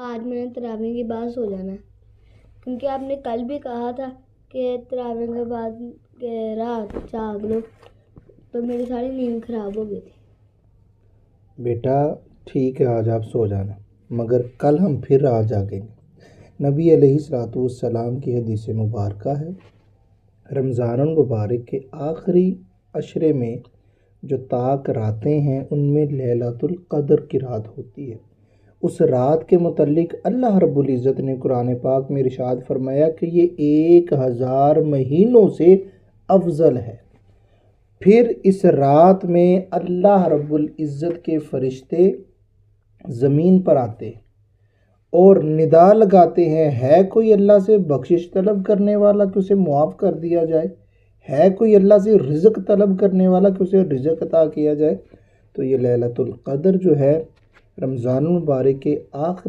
آج میں نے تراویح کے بعد سو جانا ہے، کیونکہ آپ نے کل بھی کہا تھا کہ تراویح کے بعد رات جاگ لو، تو میری ساری نیند خراب ہو گئی تھی۔ بیٹا ٹھیک ہے، آج آپ سو جانا، مگر کل ہم پھر آج جاگیں گے۔ نبی علیہ السلام کی حدیث مبارکہ ہے، رمضان المبارک کے آخری عشرے میں جو تاک راتیں ہیں ان میں لیلۃ القدر کی رات ہوتی ہے۔ اس رات کے متعلق اللہ رب العزت نے قرآن پاک میں ارشاد فرمایا کہ یہ 1000 مہینوں سے افضل ہے۔ پھر اس رات میں اللہ رب العزت کے فرشتے زمین پر آتے اور ندا لگاتے ہیں، ہے کوئی اللہ سے بخشش طلب کرنے والا کہ اسے معاف کر دیا جائے؟ ہے کوئی اللہ سے رزق طلب کرنے والا کہ اسے رزق عطا کیا جائے؟ تو یہ لیلۃ القدر جو ہے رمضان المبارک کے آخر